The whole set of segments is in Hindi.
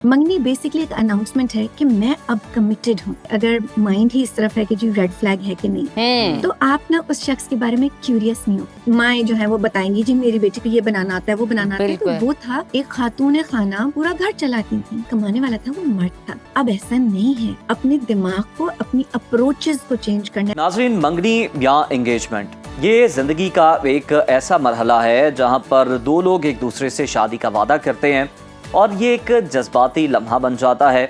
मंगनी बेसिकली एक अनाउंसमेंट है कि मैं अब कमिटेड हूँ। अगर माइंड ही इस तरफ है कि जी रेड फ्लैग है कि नहीं, तो आप ना उस शख्स के बारे में क्यूरियस नहीं हो। माएँ जो है वो बताएंगी जी मेरी बेटी को ये बनाना आता है, वो बनाना आता है। तो वो था एक खातून खाना, पूरा घर चलाती थी, कमाने वाला था, वो मर्द था। अब ऐसा नहीं है, अपने दिमाग को, अपनी अप्रोचेस को चेंज करना। नाज़रीन, मंगनी या एंगेजमेंट ये जिंदगी का एक ऐसा मरहला है जहां पर दो लोग एक दूसरे से शादी का वादा करते हैं और ये एक जज्बाती लम्हा बन जाता है।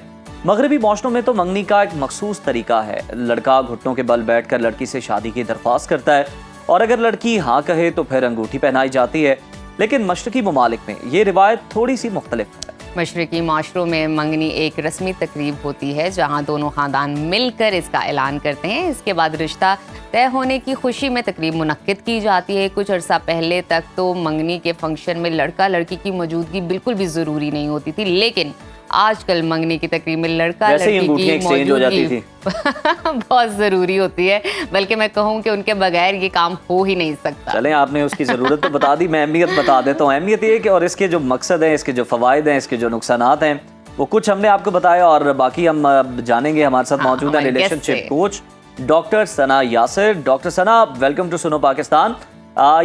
मगरबी मौसमों में तो मंगनी का एक मखसूस तरीका है। लड़का घुटनों के बल बैठकर लड़की से शादी की दरख्वास्त करता है और अगर लड़की हाँ कहे तो फिर अंगूठी पहनाई जाती है। लेकिन मशरकी ममालिक में ये रिवायत थोड़ी सी मुख्तलिफ है। मशरकी माशरों में मंगनी एक रस्मी तकरीब होती है जहां दोनों खानदान मिलकर इसका ऐलान करते हैं। इसके बाद रिश्ता तय होने की खुशी में तकरीब मुनक्किद की जाती है। कुछ अर्सा पहले तक तो मंगनी के फंक्शन में लड़का लड़की की मौजूदगी बिल्कुल भी ज़रूरी नहीं होती थी, लेकिन आजकल मंगनी की तकरीब में लड़का लड़की की मौजूदगी बहुत ज़रूरी होती है। बल्कि मैं कहूँ कि उनके बगैर ये काम हो ही नहीं सकता। चलें, आपने उसकी ज़रूरत तो बता दी, मैं अहमियत बता देता हूँ। अहमियत ये कि और इसके जो मकसद हैं, इसके जो फ़वाइद हैं, इसके जो नुकसानात हैं, वो कुछ हमने आपको बताया और बाकी हम जानेंगे। हमारे साथ मौजूद है relationship coach doctor Sana Yasir. Doctor Sana, welcome to Suno Pakistan.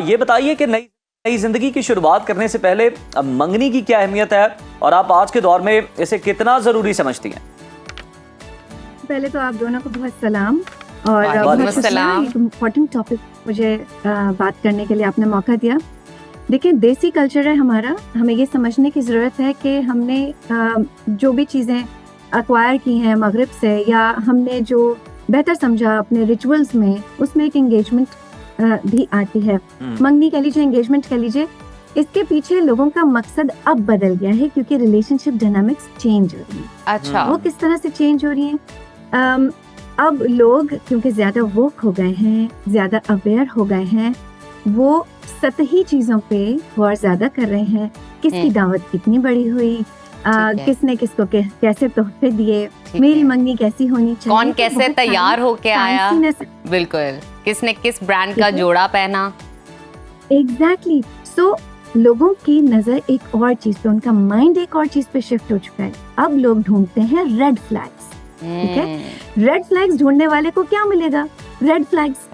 ये बताइए कि नई जिंदगी की शुरुआत करने से पहले मंगनी की क्या अहमियत है और आप आज के दौर में इसे कितना जरूरी समझती हैं? पहले तो आप दोनों को बहुत सलाम और बहुत सलाम। इम्पोर्टेंट टॉपिक मुझे बात करने के लिए आपने मौका दिया। देखिए, देसी कल्चर है हमारा, हमें ये समझने की ज़रूरत है कि हमने जो भी चीज़ें एक्वायर की हैं मगरिब से, या हमने जो बेहतर समझा अपने रिचुअल्स में, उसमें एक एंगेजमेंट भी आती है। मंगनी कह लीजिए, एंगेजमेंट कह लीजिए, इसके पीछे लोगों का मकसद अब बदल गया है क्योंकि रिलेशनशिप डायनामिक्स चेंज हो रही है। अच्छा, वो किस तरह से चेंज हो रही है? अब लोग क्योंकि ज्यादा वोक हो गए हैं, ज्यादा अवेयर हो गए हैं, वो सतही चीजों पे गौर ज्यादा कर रहे हैं। किसकी दावत कितनी बड़ी हुई, किसने किसको कैसे तोहफे दिए, मेरी मंगनी कैसी होनी चाहिए, कौन कैसे तैयार होके आया, बिल्कुल, किसने किस ब्रांड का जोड़ा पहना। एग्जैक्टली। सो लोगों की नजर एक और चीज पे, उनका माइंड एक और चीज पे शिफ्ट हो चुका है। अब लोग ढूंढते हैं रेड फ्लैग्स। ठीक है, रेड फ्लैग्स ढूंढने वाले को क्या मिलेगा? Red flags.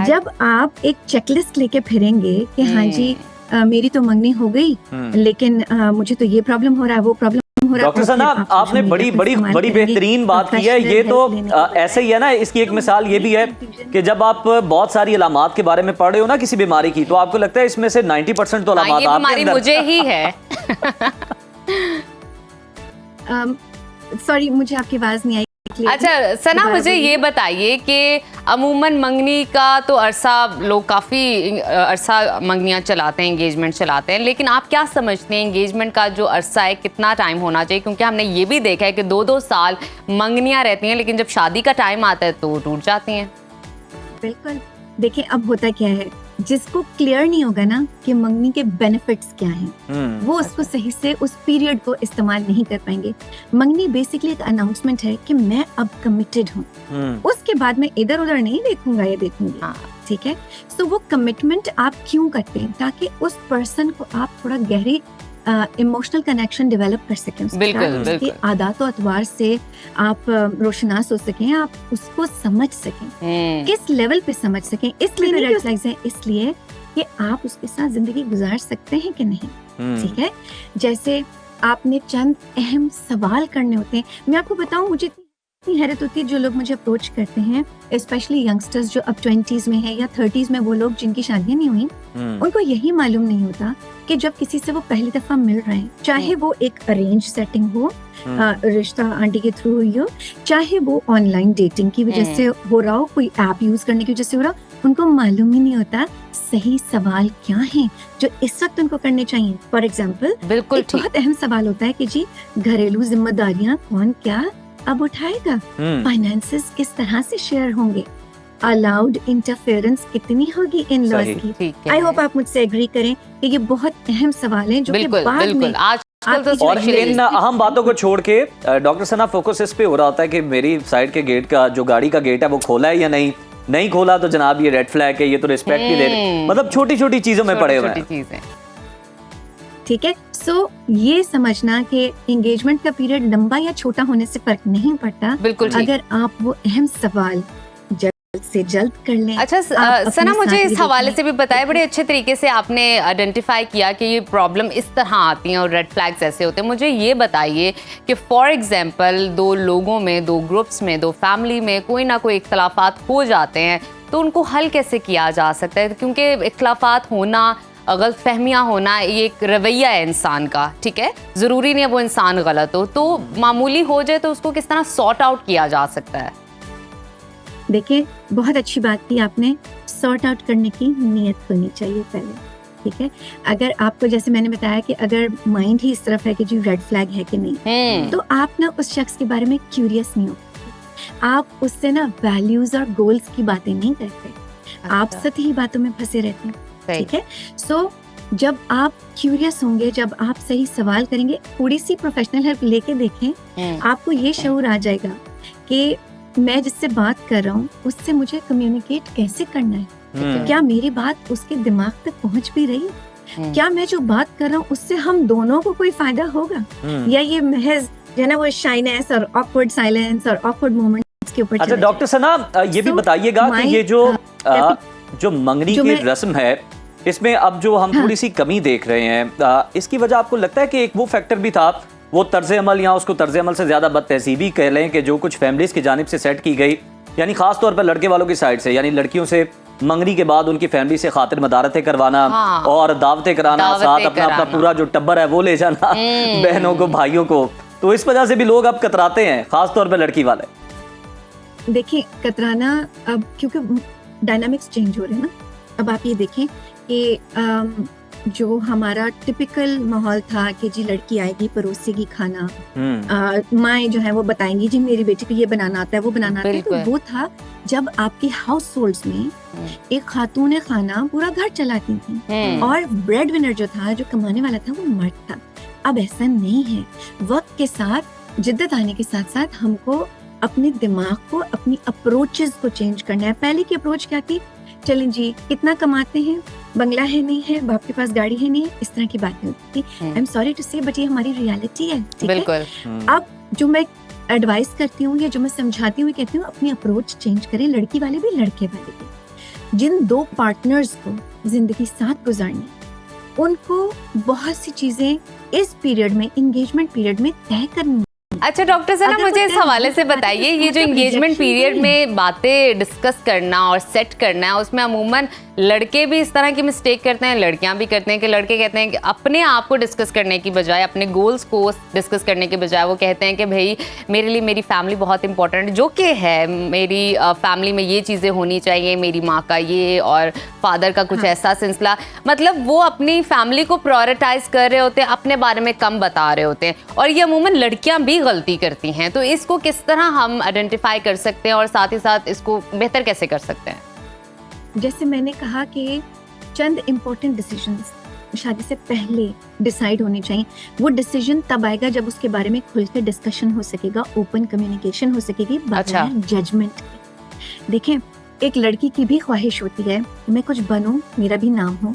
जब आप एक चेकलिस्ट लेके फिरेंगे कि हाँ जी मेरी तो मंगनी हो गई, लेकिन मुझे तो ये प्रॉब्लम हो रहा है, वो प्रॉब्लम हो रहा है। डॉक्टर सना, आपने बड़ी बेहतरीन बात की है। ये तो ऐसे ही है ना, इसकी एक मिसाल ये भी है कि जब आप बहुत सारी अलामात के बारे में पढ़ रहे हो ना किसी बीमारी की, तो आपको लगता है इसमें से 90% तो अलामात आपके अंदर मुझे ही है। सॉरी, मुझे आपकी आवाज नहीं आई। अच्छा सना, मुझे ये बताइए कि अमूमन मंगनी का तो अरसा, लोग काफ़ी अरसा मंगनियाँ चलाते हैं, एंगेजमेंट चलाते हैं, लेकिन आप क्या समझते हैं एंगेजमेंट का जो अरसा है कितना टाइम होना चाहिए? क्योंकि हमने ये भी देखा है कि 2-2 साल मंगनियाँ रहती हैं, लेकिन जब शादी का टाइम आता है तो टूट जाती हैं। बिल्कुल। देखिए, अब होता क्या है, जिसको क्लियर नहीं होगा ना कि मंगनी के बेनिफिट्स क्या हैं, वो उसको सही से उस पीरियड को इस्तेमाल नहीं कर पाएंगे। मंगनी बेसिकली एक अनाउंसमेंट है कि मैं अब कमिटेड हूँ, उसके बाद मैं इधर उधर नहीं देखूंगा या देखूंगी। ठीक है, सो वो कमिटमेंट आप क्यों करते हैं? ताकि उस पर्सन को आप थोड़ा गहरी इमोशनल कनेक्शन डेवलप कर सकें, उसके आदात और अतवार से आप रोशनास हो सकें, आप उसको समझ सकें, किस लेवल पे समझ सकें। इसलिए रेड फ्लैग्स हैं, इसलिए कि आप उसके साथ जिंदगी गुजार सकते हैं कि नहीं। ठीक है, जैसे आपने चंद अहम सवाल करने होते हैं। मैं आपको बताऊं, मुझे इतनी हैरत होती है जो लोग मुझे अप्रोच करते हैं, स्पेशली यंगस्टर्स जो अब 20s में है या 30s में, वो लोग जिनकी शादियां नहीं हुई, उनको यही मालूम नहीं होता कि जब किसी से वो पहली दफा मिल रहे हैं, चाहे वो एक अरेंज सेटिंग हो, रिश्ता आंटी के थ्रू हुई हो, चाहे वो ऑनलाइन डेटिंग की वजह से हो रहा हो, कोई ऐप यूज करने की वजह से हो रहा हो, उनको मालूम ही नहीं होता सही सवाल क्या हैं जो इस वक्त उनको करने चाहिए। फॉर एग्जाम्पल, बिल्कुल बहुत अहम सवाल होता है कि जी घरेलू जिम्मेदारियां कौन क्या अब उठाएगा, फाइनेंसेस किस तरह से शेयर होंगे, अलाउड इंटरफेरेंस कितनी होगी इन लॉज की। आई होप आप मुझसे एग्री करें कि ये बहुत अहम सवाल हैं जो कि बाद में और इन अहम बातों को छोड़ के डॉक्टर सना, फोकस इस पे हो रहा होता है कि मेरी साइड के गेट का, जो गाड़ी का गेट है, वो खोला है या नहीं खोला तो जनाब ये रेड फ्लैग है, ये तो रिस्पेक्ट नहीं दे रहे। मतलब छोटी छोटी चीजों में पड़े हुए हैं। ठीक है। सो ये समझना कि एंगेजमेंट का पीरियड लंबा या छोटा होने से फर्क नहीं पड़ता। बिल्कुल ठीक। अगर आप वो अहम सवाल जल्द से जल्द कर लें। अच्छा सना, मुझे इस हवाले से भी बताएं, बड़े अच्छे तरीके से आपने आइडेंटिफाई किया कि ये प्रॉब्लम इस तरह आती हैं और रेड फ्लैग्स ऐसे होते हैं। मुझे ये बताइए कि फॉर एग्जांपल दो लोगों में, दो ग्रुप्स में, दो फैमिली में कोई ना कोई इख्तलाफात हो जाते हैं, तो उनको हल कैसे किया जा सकता है? क्योंकि इख्तलाफात होना, गलतफहमियाँ होना, ये एक रवैया है इंसान का, ठीक है, ज़रूरी नहीं है वो इंसान गलत हो, तो मामूली हो जाए तो उसको किस तरह सॉर्ट आउट किया जा सकता है? देखिए, बहुत अच्छी बात की आपने, सॉर्ट आउट करने की नीयत होनी चाहिए पहले, ठीक है। अगर आपको, जैसे मैंने बताया कि अगर माइंड ही इस तरफ है कि जी रेड फ्लैग है कि नहीं, तो आप ना उस शख्स के बारे में क्यूरियस नहीं हो, आप उससे ना वैल्यूज और गोल्स की बातें नहीं करते, आप सतही बातों में फंसे रहते हैं, ठीक है। सो जब आप क्यूरियस होंगे, जब आप सही सवाल करेंगे, थोड़ी सी प्रोफेशनल हेल्प लेके देखें, आपको ये शऊर आ जाएगा कि मैं जिससे बात कर रहा हूँ उससे मुझे कम्युनिकेट कैसे करना है, क्या मेरी बात उसके दिमाग तक पहुँच भी रही है, क्या मैं जो बात कर रहा हूँ उससे हम दोनों को कोई फायदा होगा, या ये महज जो है ना वो शाइनेस और ऑकवर्ड साइलेंस और ऑकवर्ड मोमेंट्स के ऊपर। अच्छा डॉक्टर सना, ये भी बताइएगा कि ये जो मंगनी की रस्म है, इसमें अब जो हम थोड़ी सी कमी देख रहे हैं, इसकी वजह आपको लगता है कि एक वो फैक्टर भी था, वो तर्ज अमल, या उसको तर्ज अमल से ज्यादा बदतहजीबी कह लें, कि जो कुछ फैमिलीज की जानिब से सेट की गई, यानी खास तौर पर लड़के वालों की साइड से, यानी लड़कियों से मंगनी के बाद उनकी फैमिली से खातिर मदारतें करवाना, और दावतें कराना, साथ अपना पूरा जो टब्बर है वो ले जाना बहनों को, भाइयों को, तो इस वजह से भी लोग अब कतराते हैं, खास तौर पर लड़की वाले। देखिए, कतराना अब क्योंकि डायनामिक्स चेंज हो रहे हैं ना, अब आप ये देखें कि जो हमारा टिपिकल माहौल था कि जी लड़की आएगी, परोसेगी खाना, माएँ जो है वो बताएंगी जी मेरी बेटी को ये बनाना आता है, वो बनाना आता है, तो वो था जब आपके हाउस होल्ड्स में एक खातून खाना पूरा घर चलाती थी, और ब्रेड विनर जो था, जो कमाने वाला था, वो मर्द था। अब ऐसा नहीं है, वक्त के साथ, जिद्दत आने के साथ साथ हमको अपने दिमाग को, अपनी अप्रोचेस को चेंज करना है। पहले की अप्रोच क्या थी, चलें जी कितना कमाते हैं, बंगला है नहीं है, बाप के पास गाड़ी है नहीं है, इस तरह की बातें होती थी। आई एम सॉरी टू से, बट ये हमारी रियलिटी है, ठीक है। अब जो मैं एडवाइस करती हूँ या जो मैं समझाती हूँ, कहती हूँ अपनी अप्रोच चेंज करें, लड़की वाले भी लड़के वाले भी। जिन दो पार्टनर्स को जिंदगी साथ गुजारनी, उनको बहुत सी चीजें इस पीरियड में, एंगेजमेंट पीरियड में तय करनी। अच्छा डॉक्टर सना, मुझे इस हवाले से बताइए, ये जो एंगेजमेंट पीरियड में बातें डिस्कस करना और सेट करना है, उसमें अमूमन लड़के भी इस तरह की मिस्टेक करते हैं, लड़कियां भी करते हैं कि लड़के कहते हैं कि अपने आप को डिस्कस करने की बजाय, अपने गोल्स को डिस्कस करने के बजाय, वो कहते हैं कि भाई मेरे लिए मेरी फैमिली बहुत इंपॉर्टेंट है, जो कि है, मेरी फैमिली में ये चीज़ें होनी चाहिए, मेरी माँ का ये और फादर का कुछ ऐसा सिलसिला, मतलब वो अपनी फैमिली को प्रायोरिटाइज कर रहे होते हैं, अपने बारे में कम बता रहे होते हैं, और ये अमूमन लड़कियां भी गलती करती हैं। तो इसको किस तरह हम आइडेंटिफाई कर सकते हैं और साथ ही साथ इसको बेहतर कैसे कर सकते हैं? जैसे मैंने कहा कि चंद इम्पोर्टेंट डिसीजंस शादी से पहले डिसाइड होने चाहिए। वो डिसीजन तब आएगा जब उसके बारे में खुल के डिस्कशन हो सकेगा, ओपन कम्युनिकेशन हो सकेगी, बगैर जजमेंट के। देखें, एक लड़की की भी ख्वाहिश होती है मैं कुछ बनूं, मेरा भी नाम हो।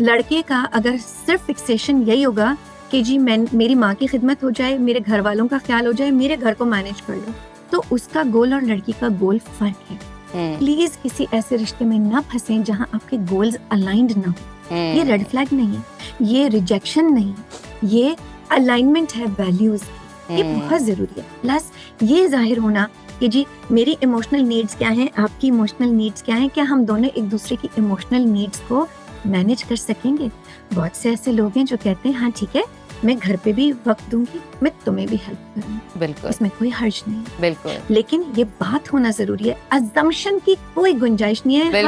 लड़के का अगर सिर्फ फिक्सेशन यही होगा कि जी मेरी माँ की खिदमत हो जाए, मेरे घर वालों का ख्याल हो जाए, मेरे घर को मैनेज कर लो, तो उसका गोल और लड़की का गोल फर्क है। प्लीज किसी ऐसे रिश्ते में ना फंसे जहां आपके गोल्स अलाइंड ना हो। ये रेड फ्लैग नहीं है, ये रिजेक्शन नहीं है, ये अलाइनमेंट है वैल्यूज की। ये बहुत जरूरी है। प्लस ये जाहिर होना कि जी मेरी इमोशनल नीड्स क्या हैं, आपकी इमोशनल नीड्स क्या हैं, क्या हम दोनों एक दूसरे की इमोशनल नीड्स को मैनेज कर सकेंगे। बहुत से ऐसे लोग हैं जो कहते हैं हाँ ठीक है, मैं घर पे भी वक्त दूंगी, मैं तुम्हें भी हेल्प करूंगी, बिल्कुल, इसमें कोई हर्ज नहीं, बिल्कुल, लेकिन ये बात होना जरूरी है। अजम्पशन की कोई गुंजाइश नहीं है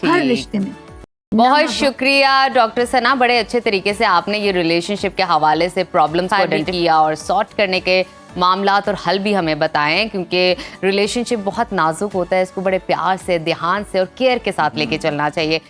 हर रिश्ते में। बहुत शुक्रिया डॉक्टर सना, बड़े अच्छे तरीके से आपने ये रिलेशनशिप के हवाले से प्रॉब्लम्स को आइडेंटिफाई किया और सॉर्ट करने के मामलात और हल भी हमें बताएं, क्योंकि रिलेशनशिप बहुत नाजुक होता है, इसको बड़े प्यार से, ध्यान से और केयर के साथ लेके चलना चाहिए।